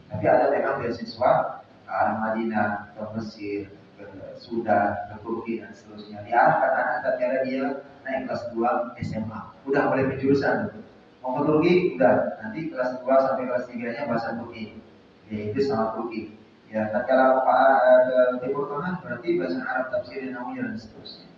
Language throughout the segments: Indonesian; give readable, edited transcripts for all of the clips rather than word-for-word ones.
Tapi ada memang beasiswa ke arah Madinah, ke Mesir, ke Sudan, ke Turki dan seterusnya. Diarahkan anak tatkala dia naik kelas 2 SMA. Udah mulai penjurusan. Mau ke Turki, udah. Nanti kelas 2 sampai kelas 3-nya bahasa Turki. Yaitu sama Turki. Ya, tatkala ke Timur Tengah berarti bahasa Arab, tafsir, namanya dan seterusnya.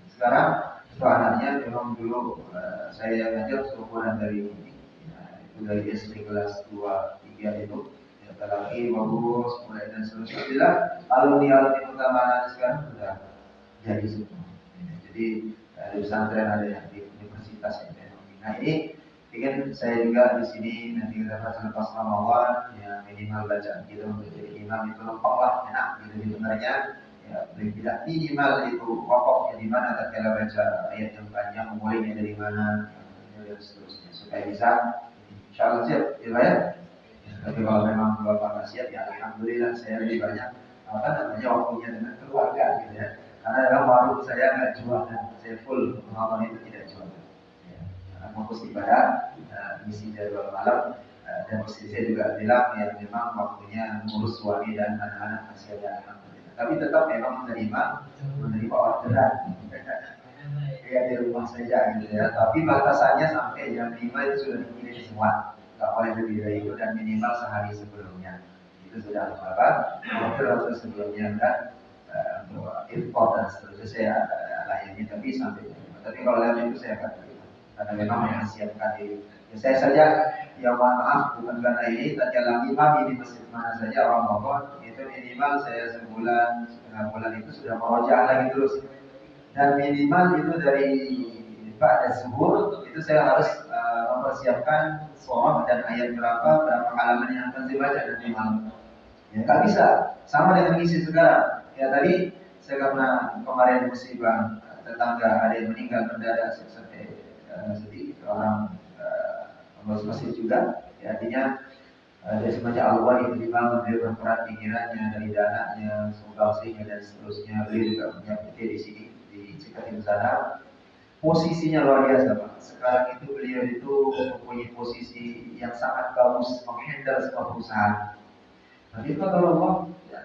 Sekarang itu anaknya memang dulu saya ngajar seumuran dari ini, ya, itu dari SD kelas 2, 3 itu ya, lagi bagus mulai dan seterusnya. Alhamdulillah alumni pertama anak sekarang sudah jadi semua. Ya, jadi di pesantren ada yang di universitas ya. Nah ini ingin saya juga di sini nanti kita lepas Ramadan ya minimal bacaan kita untuk jadi imam itu lengkap lah enak gitu sebenarnya ya tidak minimal itu pokoknya di mana tatkala baca ayat yang panjang mulainya dari mana dan seterusnya supaya bisa insyaallah siap ya. Tapi kalau memang bapak nggak siap ya alhamdulillah saya lebih banyak apa namanya waktunya dengan keluarga gitu ya karena dalam warung saya nggak jualan saya full Ramadan itu tidak jualan ya, fokus ibadah misi jadwal malam dan istri saya juga bilang ya memang waktunya ngurus suami dan anak-anak masih ada alhamdulillah tapi tetap memang menerima orderan ya di rumah saja gitu ya tapi batasannya sampai jam 5 itu sudah dikirim semua nggak boleh lebih dari itu dan minimal sehari sebelumnya itu sudah apa order atau sebelumnya kan untuk impor dan seterusnya saya layani tapi sampai tapi kalau lain itu saya akan terima karena memang menyiapkan diri ya, saya saja ya mohon maaf bukan karena ini tatkala imam di masjid mana saja orang Bogor itu minimal saya sebulan setengah bulan itu sudah merojaah lagi terus dan minimal itu dari pada subuh itu saya harus mempersiapkan sholat dan ayat berapa halaman yang akan saya baca nanti malam. Ya nggak bisa sama dengan misi sekarang. Ya tadi saya karena kemarin musibah tetangga ada yang meninggal mendadak sampai sedikit orang pengurus masjid juga. Ya, artinya dari semenjak Allah itu dibangun dia berperan pikirannya dari dananya, sumbangsihnya dan seterusnya. Beliau juga punya PT di sini di Cikatim sana. Posisinya luar biasa Pak. Sekarang itu beliau itu mempunyai posisi yang sangat bagus menghandle sebuah perusahaan. Nah itu kalau Allah, ya,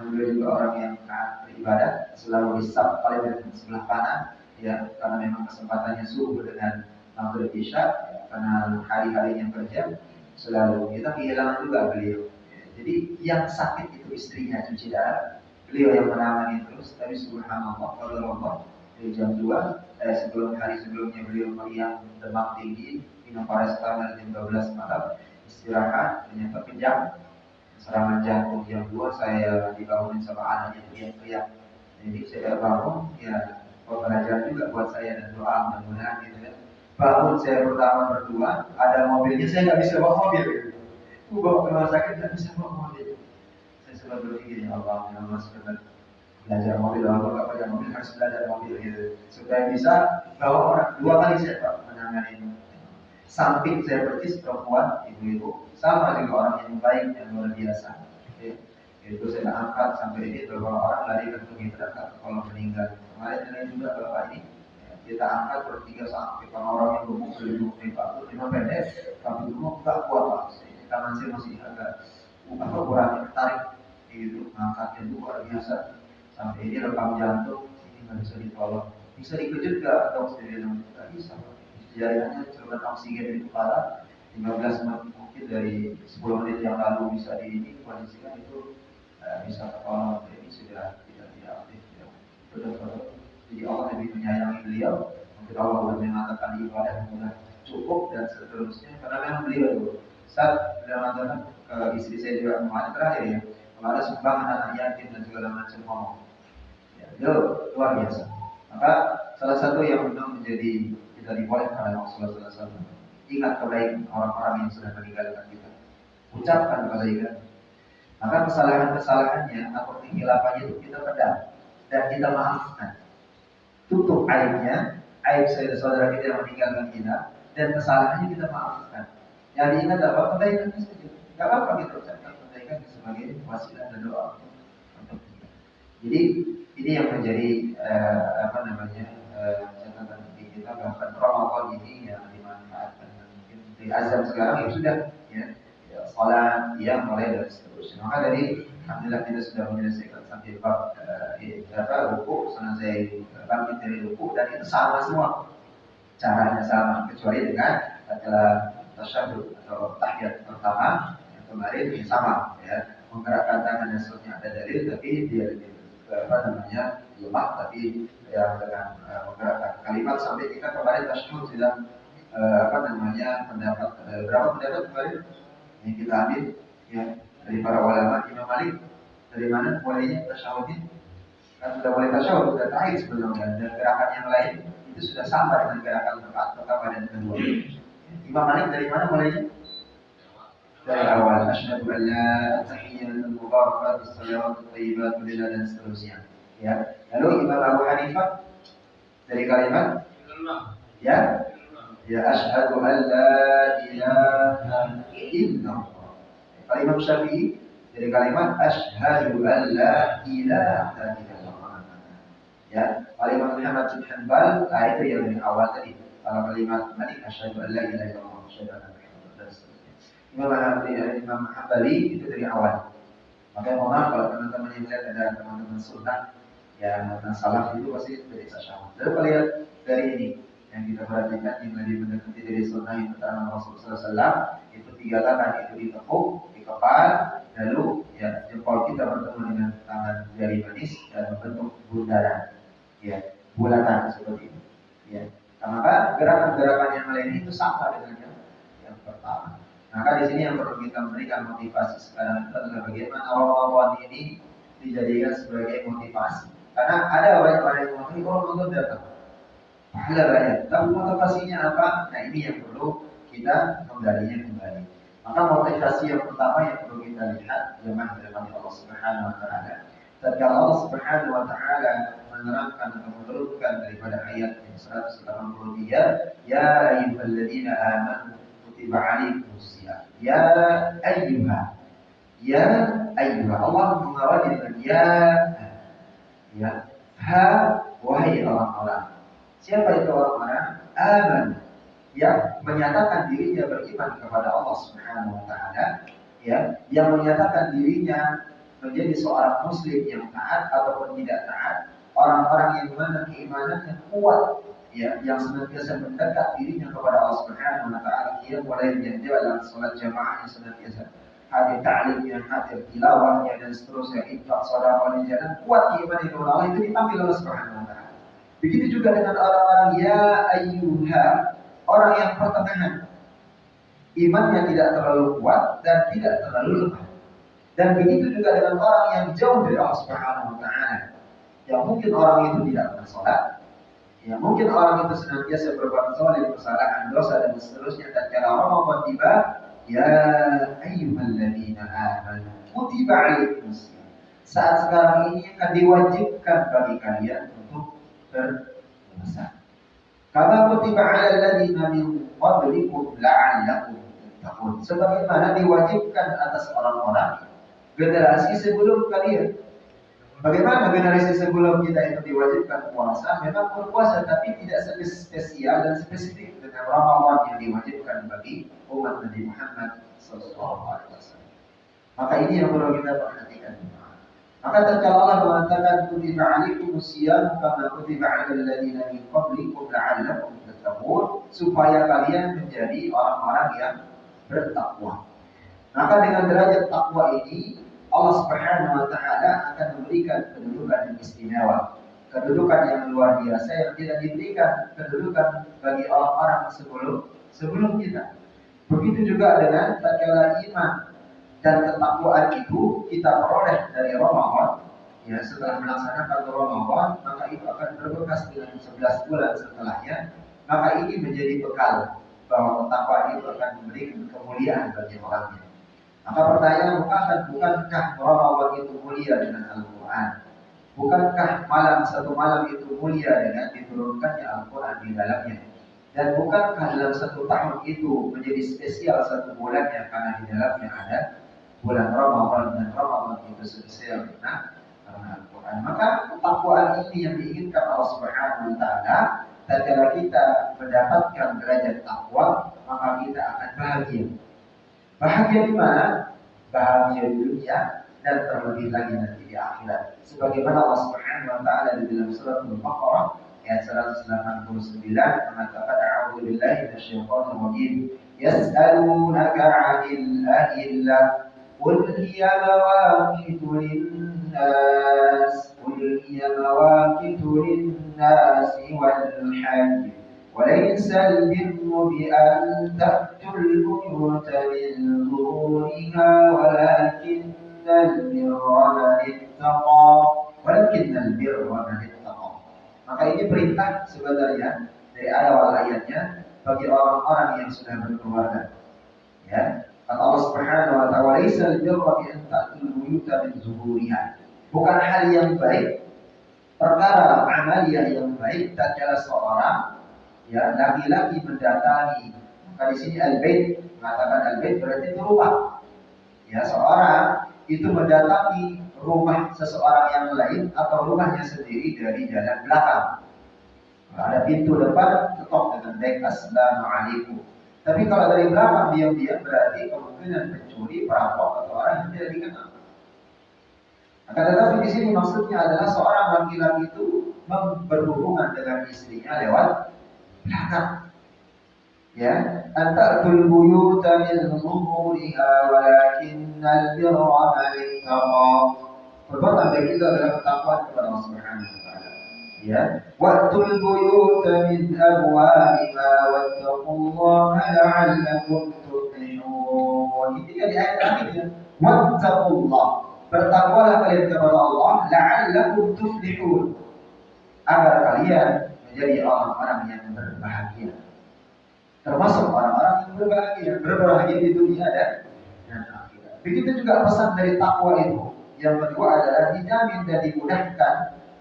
beliau juga orang yang taat beribadah, selalu disab paling di sebelah kanan, ya karena memang kesempatannya subuh dengan maghrib isya, ya, karena hari-harinya kerja, selalu kita kehilangan juga beliau. Ya, jadi yang sakit itu istrinya cuci darah, beliau yang menangani terus, tapi subhanallah, Allah dari jam 2 sebelum hari sebelumnya beliau meriang demam tinggi minum paracetamol jam 12 malam istirahat ternyata kejang serangan jantung jam 2 saya dibangunin sama anaknya teriak-teriak jadi saya bangun ya pembelajaran juga buat saya dan doa mudah-mudahan gitu ya bangun saya pertama berdua ada mobilnya saya nggak bisa bawa mobil gitu. Bawa ke rumah sakit nggak bisa bawa mobil saya selalu berpikir ya Allah ya Allah sebentar belajar mobil kalau nggak punya mobil harus belajar mobil gitu supaya bisa bawa orang 2 kali saya Pak menangani samping saya persis perempuan ibu-ibu sama juga orang yang baik yang luar biasa ya. Itu saya angkat sampai ini beberapa orang lari ke kita kalau meninggal kemarin ada juga bapak ini ya, kita angkat bertiga sampai kalau orang yang gemuk lebih gemuk lima pendek tapi gemuk nggak kuat Pak tangan saya masih agak kurang tertarik gitu angkatnya itu luar biasa sampai ini rekam jantung ini nggak bisa ditolong bisa dikejut nggak dok saya bilang nggak bisa jaringannya saluran oksigen di kepala 15 menit mungkin dari 10 menit yang lalu bisa dikondisikan itu bisa tertolong ini sudah tidak aktif ya. Betul-betul jadi Allah lebih menyayangi beliau mungkin Allah sudah mengatakan ibadah mudah cukup dan seterusnya karena memang beliau itu saat beliau mengatakan istri saya juga kemarin terakhir ya kalau ada sumbangan anak yatim dan segala macam ngomong itu luar biasa. Maka salah satu yang memang menjadi kita dibolehkan oleh Rasulullah SAW ingat kebaikan orang-orang yang sudah meninggalkan kita. Ucapkan kebaikan. Maka kesalahan-kesalahannya atau kehilafahnya itu kita pedang dan kita maafkan. Tutup aibnya, aib saudara kita yang meninggalkan kita dan kesalahannya kita maafkan. Yang diingat apa? Kebaikannya saja. Tidak apa-apa kita ucapkan kebaikan sebagai wasilah dan doa. Jadi ini yang menjadi catatan kita bahkan Ramadan ini yang dimanfaatkan mungkin di azan sekarang ya sudah ya sholat, ya mulai dan seterusnya. Maka dari alhamdulillah kita sudah menyelesaikan sampai bab ruku, selesai bangkit dari ruku, dan itu sama semua, caranya sama, kecuali dengan setelah tasyahud atau tahiyat pertama yang kemarin ini sama, ya menggerakkan tangan dan seterusnya ada dalil, tapi dia lebih lemah, tapi yang dengan menggerakkan kalimat sampai kita kemarin tasyahud sudah pendapat berapa pendapat kemarin yang kita ambil ya dari para ulama. Imam Malik dari mana mulainya tasyahudnya? Kan sudah mulai tasyahud, sudah terakhir sebenarnya, dan gerakan yang lain itu sudah sama dengan gerakan rakaat pertama dan kedua. Imam Malik dari mana mulainya? Dari awal, asyhadu an la tahiyyatu mubarakatuh salawatu thayyibatu lillah dan seterusnya. Ya. Lalu Imam Abu Hanifah dari kalimat ya asyhadu an la ilaha illallah. Kalau Imam Syafi'i dari kalimat asyhadu an la ilaha illallah. Ya, kalau Imam Muhammad bin Hanbal itu yang dari awal tadi. Kalau kalimat Malik asyhadu an la ilaha illallah, asyhadu anna Muhammadan rasulullah. Imam Hambali itu dari awal. Makanya mohon maaf kalau teman-teman yang melihat ada teman-teman sunnah yang salaf itu pasti dari tasyahud. Lalu kalau lihat dari ini yang kita perhatikan yang lebih mendekati dari sunnah yang pertama Rasulullah SAW itu 3 tangan itu ditekuk di kepala, lalu ya jempol kita bertemu dengan tangan jari manis dan membentuk bundaran, ya bulatan seperti itu. Ya, maka gerakan-gerakan yang lain itu sama dengan yang pertama. Maka di sini yang perlu kita memberikan motivasi sekarang itu adalah bagaimana Ramadan ini dijadikan sebagai motivasi. Karena ada banyak orang yang mengatakan kalau Ramadan datang, pahala banyak. Tapi motivasinya apa? Nah ini yang perlu kita kembalinya kembali. Maka motivasi yang pertama yang perlu kita lihat jemaah dari Allah Subhanahu Wa Taala. Ketika Allah Subhanahu Wa Taala menerangkan atau menurunkan daripada ayat yang 183, ya ayyuhalladzina amanu kutiba alaikumusiyam. Ya ayyuha. Allah mengawali dengan ya. Ha, wahai orang-orang. Siapa itu orang-orang? Aman. Ya, menyatakan dirinya beriman kepada Allah Subhanahu Wa Taala. Ya, yang menyatakan dirinya menjadi seorang muslim yang taat ataupun tidak taat. Orang-orang yang mana keimanannya kuat, ya, yang senantiasa mendekat dirinya kepada Allah Subhanahu Wa Taala. Dia mulai menjadi dalam salat jamaah yang senantiasa hadir ta'limnya, hadir tilawahnya dan seterusnya, infak, sedekah di jalan, kuat iman itu Allah itu dipanggil Allah Subhanahu Wa Taala. Begitu juga dengan orang-orang ya ayyuha, orang yang pertengahan, imannya tidak terlalu kuat dan tidak terlalu lemah. Dan begitu juga dengan orang yang jauh dari Allah Subhanahu Wa Taala. Yang mungkin orang itu tidak pernah sholat, ya mungkin orang itu senantiasa berbuat zalim, kesalahan, dosa dan seterusnya. Dan kalau Ramadan tiba, ya ayyuhalladzina amanu kutiba alaikumusiyam. Saat sekarang ini akan diwajibkan bagi kalian untuk berpuasa. Kama kutiba alal ladzina min qablikum la'allakum tattaqun. Sebagaimana diwajibkan atas orang-orang generasi sebelum kalian. Bagaimana generasi sebelum kita itu diwajibkan puasa? Memang berpuasa, tapi tidak spesial dan spesifik dengan Ramadan yang diwajibkan bagi umat Nabi Muhammad SAW. Maka ini yang perlu kita perhatikan. Maka tatkala Allah mengatakan kutiba alaikumusiyam kama kutiba alal ladzina min qablikum la'allakum tattaqun, supaya kalian menjadi orang-orang yang bertakwa. Maka dengan derajat takwa ini Allah Subhanahu Wa Taala akan memberikan kedudukan yang istimewa, kedudukan yang luar biasa yang tidak diberikan kedudukan bagi orang-orang sebelum kita. Begitu juga dengan tatkala iman dan ketakwaan itu kita peroleh dari Ramadan, ya setelah melaksanakan Ramadan, maka itu akan berbekas dengan 11 bulan setelahnya. Maka ini menjadi bekal bahwa ketakwaan itu akan memberikan kemuliaan bagi orangnya. Maka pertanyaan, bukankah Ramadan itu mulia dengan Al-Quran? Bukankah satu malam itu mulia dengan diturunkannya Al-Quran di dalamnya? Dan bukankah dalam satu tahun itu menjadi spesial satu bulannya karena di dalamnya ada bulan Ramadan, dan Ramadan itu spesial karena Al-Quran? Maka ketakwaan ini yang diinginkan Allah Subhanahu Wa Taala. Tatkala kita mendapatkan derajat takwa, maka kita akan bahagia. Bahagia di mana? Bahagia di dunia dan terlebih lagi nanti di akhirat. Sebagaimana Allah Subhanahu wa taala di dalam surat Al-Baqarah ayat 189 mengatakan a'udzu billahi minasyaitonir rajim. Yas'alunaka 'anil ahillah qul hiya mawaqitu lin-nas wal hajj وليس البر بأن تأتوا البيوت من ظهورها ولكن البر من اتقى. Maka ini perintah sebenarnya dari awal ayatnya bagi orang-orang yang sudah berkeluarga. Ya, kata Allah Subhanahu wa taala, "Laisal birra bi an ta'tul buyuta min zuhuriha." Bukan hal yang baik, perkara amaliyah yang baik tatkala seorang ya laki-laki mendatangi. Maka di sini al-bait mengatakan al-bait berarti itu rumah. Ya, seorang itu mendatangi rumah seseorang yang lain atau rumahnya sendiri dari jalan belakang. Kalau ada pintu depan, ketok dengan baik assalamualaikum. Tapi kalau dari belakang diam-diam berarti kemungkinan pencuri, perampok atau orang yang tidak dikenal. Akan tetapi di sini maksudnya adalah seorang laki-laki itu berhubungan dengan istrinya lewat belakang. Ya, antatul buyuta min zuhuriha walakinnal birra man ittaqa. Perbuatan baik itu adalah ketakwaan kepada Allah Subhanahu wa taala. Ya, watul buyuta min abwabiha wattaqullaha la'allakum tuflihun. Ini di ayat terakhir. Wattaqullah. Bertakwalah kalian kepada Allah la'allakum tuflihun. Agar kalian menjadi orang-orang yang berbahagia. Termasuk orang-orang yang berbahagia di dunia dan akhirat. Begitu juga pesan dari takwa itu. Yang kedua adalah dijamin dan dimudahkan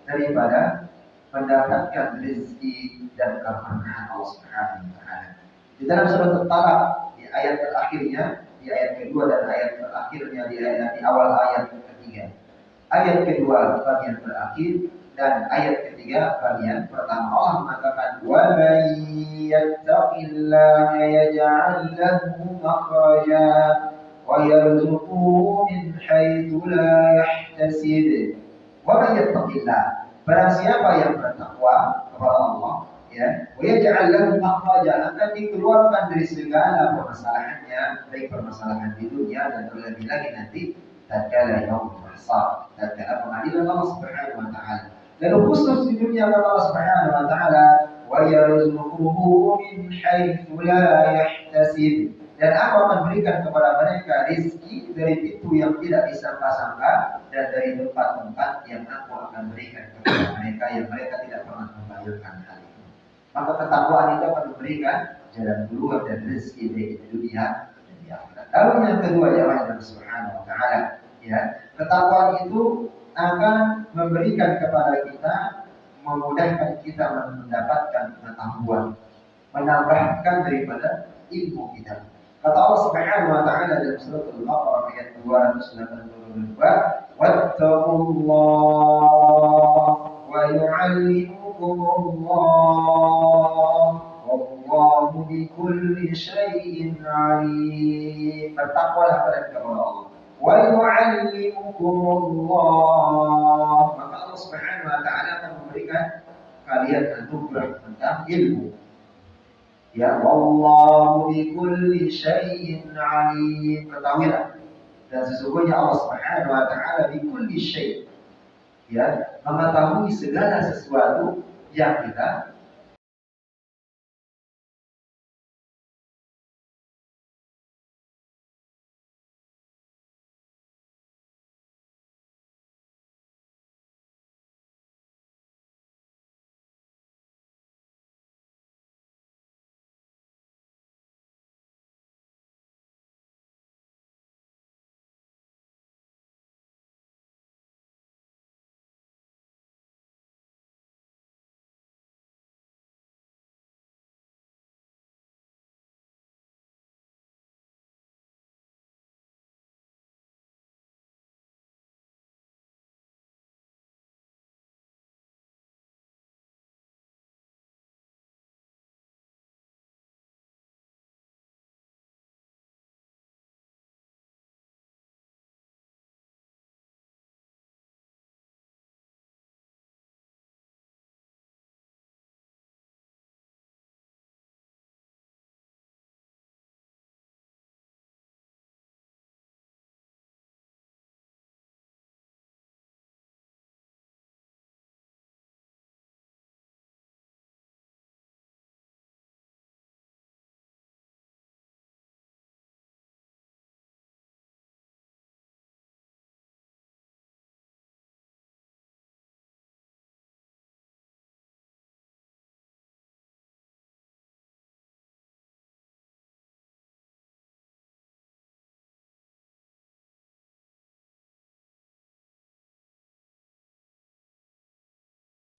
daripada mendapatkan rezeki dan keberkahan Allah Subhanahu wa taala. Di dalam surat At-Talaq di ayat terakhirnya, di ayat kedua dan ayat terakhirnya di awal ayat ketiga. Ayat kedua bagian terakhir dan ayat ketiga bagian pertama Allah mengatakan wa may yattaqillaha yaj'al lahu makhraja wa yarzuquhu min haitsu la yahtasib. Wa may yattaqillah, barang siapa yang bertakwa kepada Allah ya, wa yaj'al lahu makhraja, akan dikeluarkan dari segala permasalahannya, baik permasalahan di dunia dan terlebih lagi nanti tatkala yaumul mahsyar, tatkala pengadilan Allah Subhanahu wa taala. Dan khusus di dunia kata Allah Subhanahu wa taala wa yarzuquhu min haitsu la yahtasib, dan aku akan berikan kepada mereka rezeki dari pintu yang tidak disangka-sangka dan dari tempat-tempat yang aku akan berikan kepada mereka yang mereka tidak pernah membayangkan hal itu. Maka ketakwaan itu akan memberikan jalan keluar dan rezeki baik di dunia dan di akhirat. Lalu yang kedua ya Allah Subhanahu wa taala, ya, ketakwaan itu akan memberikan kepada kita, memudahkan kita mendapatkan pengetahuan, menambahkan daripada ilmu kita. Kata Allah Subhanahu wa taala dalam surat Al-Baqarah ayat 282, "Wattaqullah wa yu'allimukumullah wallahu bikulli syai'in 'alim." Bertakwalah kepada Allah. Wa yu'allimukumullah, maka Allah Subhanahu wa taala akan memberikan kalian anugerah tentang ilmu. Ya, wallahu bikulli syai'in 'alim. Ketahuilah, dan sesungguhnya Allah Subhanahu wa taala bikulli syai', ya, mengetahui segala sesuatu yang kita